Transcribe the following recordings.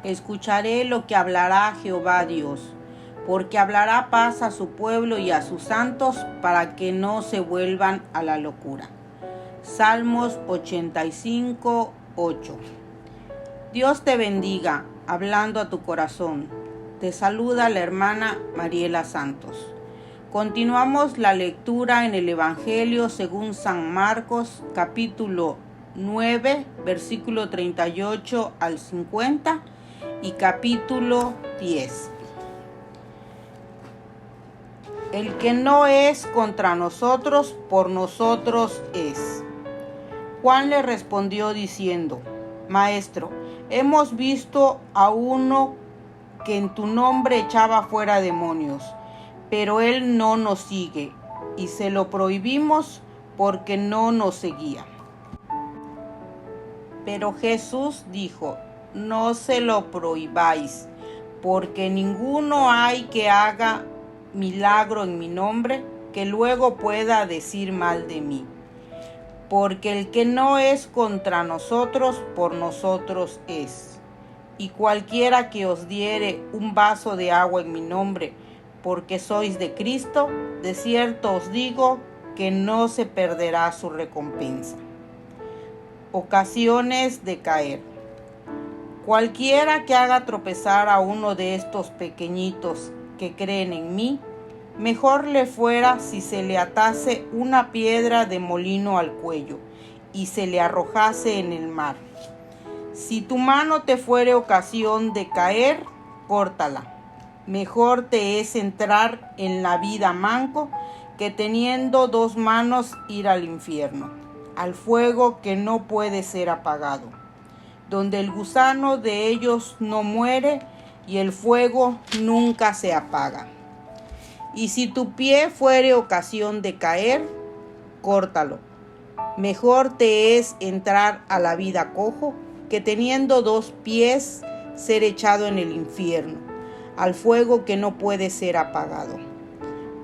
Escucharé lo que hablará Jehová Dios, porque hablará paz a su pueblo y a sus santos para que no se vuelvan a la locura. Salmos 85, 8. Dios te bendiga, hablando a tu corazón. Te saluda la hermana Mariela Santos. Continuamos la lectura en el Evangelio según San Marcos, capítulo 9, versículo 38 al 50 y capítulo 10. El que no es contra nosotros, por nosotros es. Juan le respondió diciendo: Maestro, hemos visto a uno que en tu nombre echaba fuera demonios, pero él no nos sigue, y se lo prohibimos porque no nos seguía. Pero Jesús dijo: No se lo prohibáis, porque ninguno hay que haga milagro en mi nombre que luego pueda decir mal de mí. Porque el que no es contra nosotros, por nosotros es. Y cualquiera que os diere un vaso de agua en mi nombre, porque sois de Cristo, de cierto os digo que no se perderá su recompensa. Ocasiones de caer. Cualquiera que haga tropezar a uno de estos pequeñitos que creen en mí, mejor le fuera si se le atase una piedra de molino al cuello y se le arrojase en el mar. Si tu mano te fuere ocasión de caer, córtala. Mejor te es entrar en la vida manco que teniendo dos manos ir al infierno, al fuego que no puede ser apagado, donde el gusano de ellos no muere y el fuego nunca se apaga. Y si tu pie fuere ocasión de caer, córtalo. Mejor te es entrar a la vida cojo que teniendo dos pies ser echado en el infierno, al fuego que no puede ser apagado,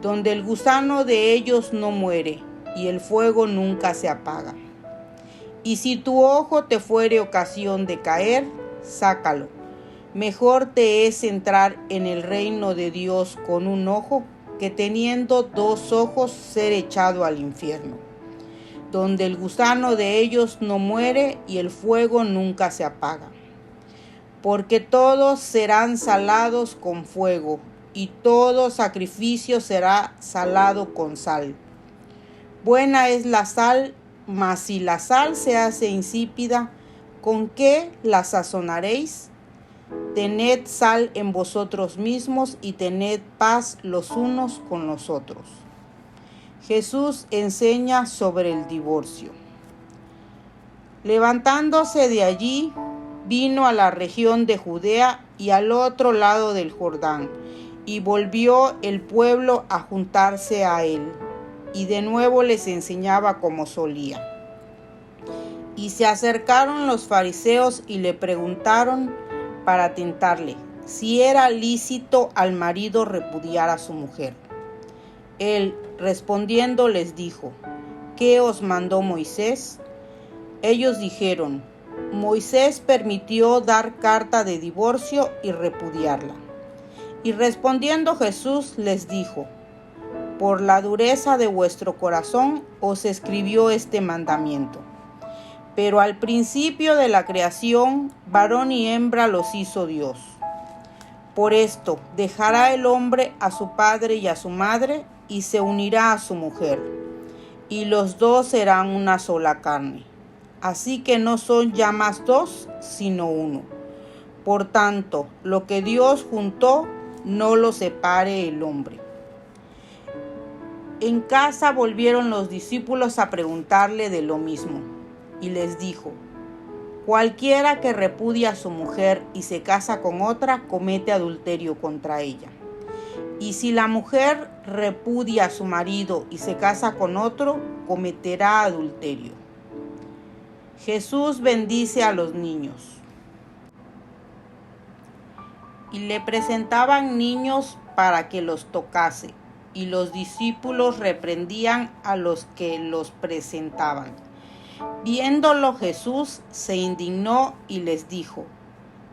donde el gusano de ellos no muere y el fuego nunca se apaga. Y si tu ojo te fuere ocasión de caer, sácalo. Mejor te es entrar en el reino de Dios con un ojo que teniendo dos ojos ser echado al infierno, donde el gusano de ellos no muere y el fuego nunca se apaga. Porque todos serán salados con fuego, y todo sacrificio será salado con sal. Buena es la sal, mas si la sal se hace insípida, ¿con qué la sazonaréis? Tened sal en vosotros mismos y tened paz los unos con los otros. Jesús enseña sobre el divorcio. Levantándose de allí, vino a la región de Judea y al otro lado del Jordán, y volvió el pueblo a juntarse a él, y de nuevo les enseñaba como solía. Y se acercaron los fariseos y le preguntaron para tentarle si era lícito al marido repudiar a su mujer. Él, respondiendo, les dijo: ¿Qué os mandó Moisés? Ellos dijeron: Moisés permitió dar carta de divorcio y repudiarla. Y respondiendo Jesús les dijo: Por la dureza de vuestro corazón os escribió este mandamiento. Pero al principio de la creación, varón y hembra los hizo Dios. Por esto, dejará el hombre a su padre y a su madre, y se unirá a su mujer, y los dos serán una sola carne. Así que no son ya más dos, sino uno. Por tanto, lo que Dios juntó, no lo separe el hombre. En casa volvieron los discípulos a preguntarle de lo mismo, y les dijo: Cualquiera que repudia a su mujer y se casa con otra, comete adulterio contra ella. Y si la mujer repudia a su marido y se casa con otro, cometerá adulterio. Jesús bendice a los niños. Y le presentaban niños para que los tocase, y los discípulos reprendían a los que los presentaban. Viéndolo Jesús se indignó y les dijo: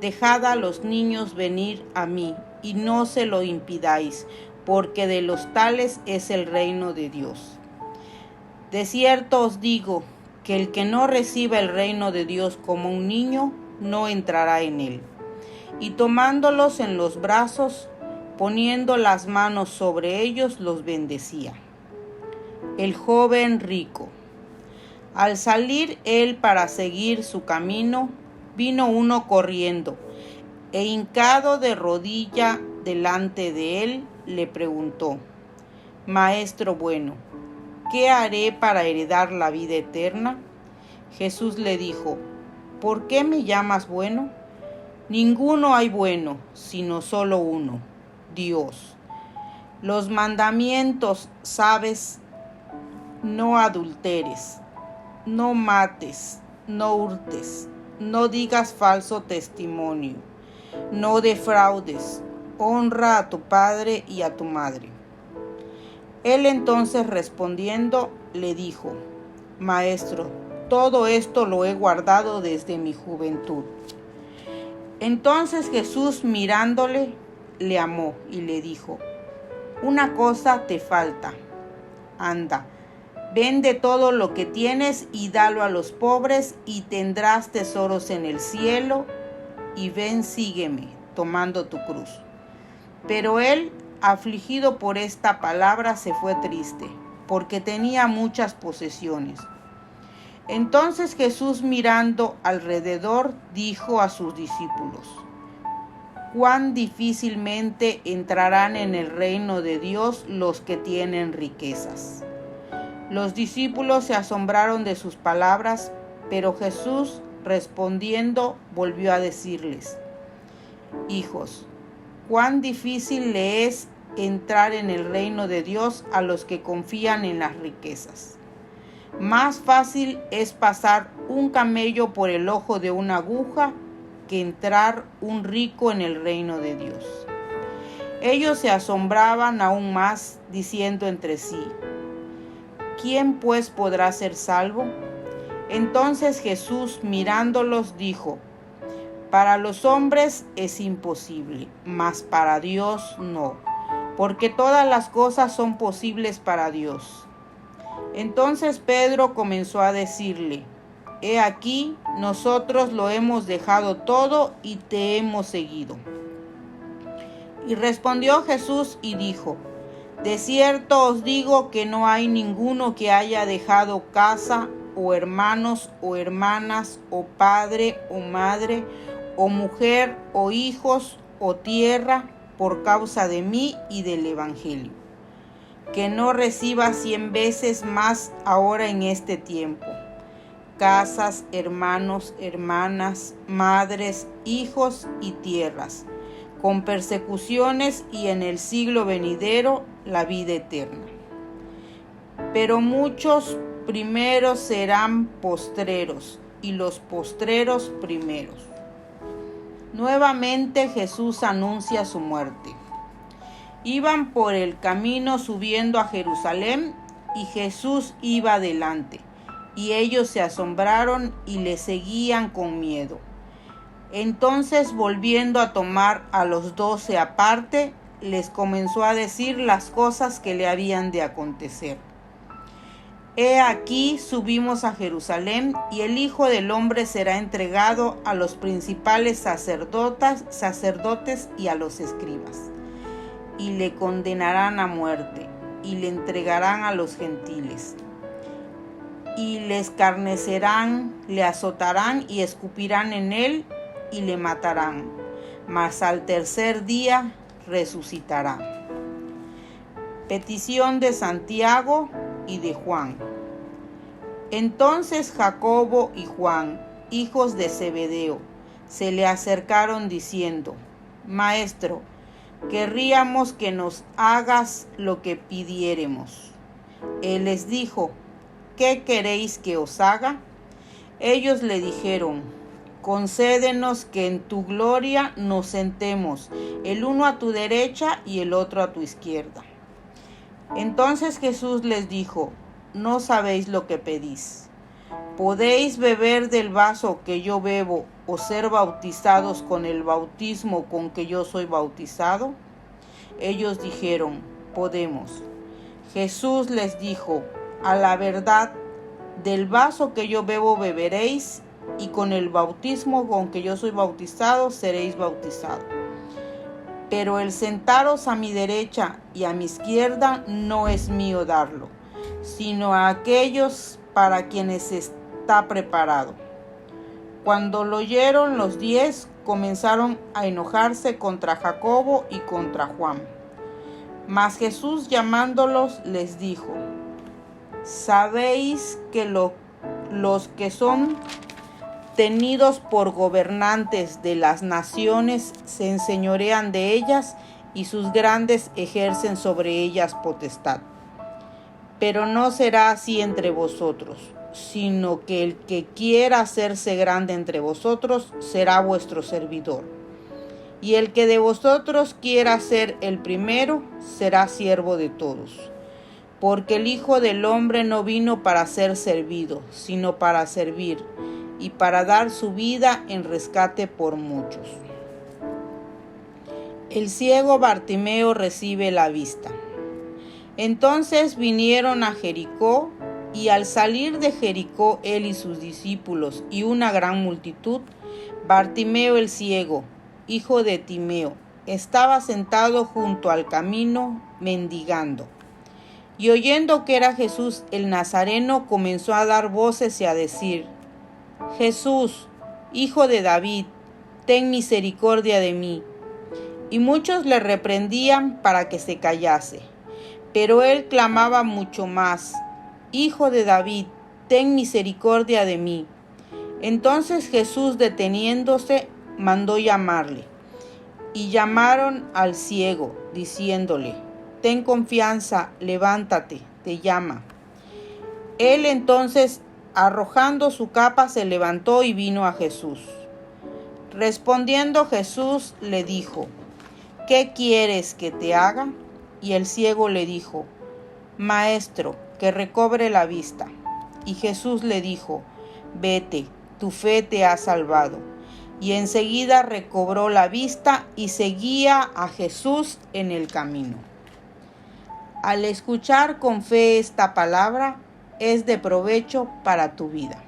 Dejad a los niños venir a mí, y no se lo impidáis, porque de los tales es el reino de Dios. De cierto os digo, que el que no reciba el reino de Dios como un niño, no entrará en él. Y tomándolos en los brazos, poniendo las manos sobre ellos, los bendecía. El joven rico. Al salir él para seguir su camino, vino uno corriendo, e hincado de rodilla delante de él, le preguntó: Maestro bueno, ¿qué haré para heredar la vida eterna? Jesús le dijo: ¿Por qué me llamas bueno? Ninguno hay bueno, sino solo uno, Dios. Los mandamientos, ¿sabes? No adulteres, no mates, no hurtes, no digas falso testimonio, no defraudes, honra a tu padre y a tu madre. Él entonces respondiendo le dijo: Maestro, todo esto lo he guardado desde mi juventud. Entonces Jesús, mirándole, le amó y le dijo: Una cosa te falta. Anda, vende todo lo que tienes y dalo a los pobres, y tendrás tesoros en el cielo, y ven, sígueme, tomando tu cruz. Pero él, afligido por esta palabra, se fue triste, porque tenía muchas posesiones. Entonces Jesús, mirando alrededor, dijo a sus discípulos: Cuán difícilmente entrarán en el reino de Dios los que tienen riquezas. Los discípulos se asombraron de sus palabras, pero Jesús, respondiendo, volvió a decirles: Hijos, cuán difícil le es entrar en el reino de Dios a los que confían en las riquezas. Más fácil es pasar un camello por el ojo de una aguja que entrar un rico en el reino de Dios. Ellos se asombraban aún más, diciendo entre sí: ¿Quién pues podrá ser salvo? Entonces Jesús, mirándolos, dijo: Para los hombres es imposible, mas para Dios no, porque todas las cosas son posibles para Dios. Entonces Pedro comenzó a decirle: He aquí, nosotros lo hemos dejado todo y te hemos seguido. Y respondió Jesús y dijo: De cierto os digo que no hay ninguno que haya dejado casa, o hermanos, o hermanas, o padre, o madre, o mujer, o hijos, o tierra, por causa de mí y del Evangelio, que no reciba 100 veces más ahora en este tiempo: casas, hermanos, hermanas, madres, hijos y tierras, con persecuciones, y en el siglo venidero la vida eterna. Pero muchos primeros serán postreros, y los postreros primeros. Nuevamente Jesús anuncia su muerte. Iban por el camino subiendo a Jerusalén, y Jesús iba adelante, y ellos se asombraron y le seguían con miedo. Entonces, volviendo a tomar a los 12 aparte, les comenzó a decir las cosas que le habían de acontecer. He aquí, subimos a Jerusalén, y el Hijo del Hombre será entregado a los principales sacerdotes y a los escribas, y le condenarán a muerte, y le entregarán a los gentiles, y le escarnecerán, le azotarán y escupirán en él, y le matarán, mas al tercer día resucitará. Petición de Santiago y de Juan. Entonces Jacobo y Juan, hijos de Zebedeo, se le acercaron diciendo: Maestro, querríamos que nos hagas lo que pidiéremos. Él les dijo: ¿Qué queréis que os haga? Ellos le dijeron: Concédenos que en tu gloria nos sentemos, el uno a tu derecha y el otro a tu izquierda. Entonces Jesús les dijo: No sabéis lo que pedís. ¿Podéis beber del vaso que yo bebo o ser bautizados con el bautismo con que yo soy bautizado? Ellos dijeron: podemos. Jesús les dijo: a la verdad, del vaso que yo bebo beberéis, y con el bautismo con que yo soy bautizado seréis bautizados. Pero el sentaros a mi derecha y a mi izquierda no es mío darlo, sino a aquellos para quienes está preparado. Cuando lo oyeron los 10, comenzaron a enojarse contra Jacobo y contra Juan. Mas Jesús, llamándolos, les dijo: ¿sabéis que los que son tenidos por gobernantes de las naciones se enseñorean de ellas, y sus grandes ejercen sobre ellas potestad? Pero no será así entre vosotros, sino que el que quiera hacerse grande entre vosotros será vuestro servidor. Y el que de vosotros quiera ser el primero será siervo de todos. Porque el Hijo del Hombre no vino para ser servido, sino para servir, y para dar su vida en rescate por muchos. El ciego Bartimeo recibe la vista. Entonces vinieron a Jericó, y al salir de Jericó él y sus discípulos y una gran multitud, Bartimeo el ciego, hijo de Timeo, estaba sentado junto al camino mendigando. Y oyendo que era Jesús el Nazareno, comenzó a dar voces y a decir: Jesús, hijo de David, ten misericordia de mí. Y muchos le reprendían para que se callase. Pero él clamaba mucho más: Hijo de David, ten misericordia de mí. Entonces Jesús, deteniéndose, mandó llamarle. Y llamaron al ciego, diciéndole: ten confianza, levántate, te llama. Él entonces, arrojando su capa, se levantó y vino a Jesús. Respondiendo Jesús le dijo: ¿qué quieres que te haga? Y el ciego le dijo: Maestro, que recobre la vista. Y Jesús le dijo: vete, tu fe te ha salvado. Y enseguida recobró la vista y seguía a Jesús en el camino. Al escuchar con fe esta palabra, es de provecho para tu vida.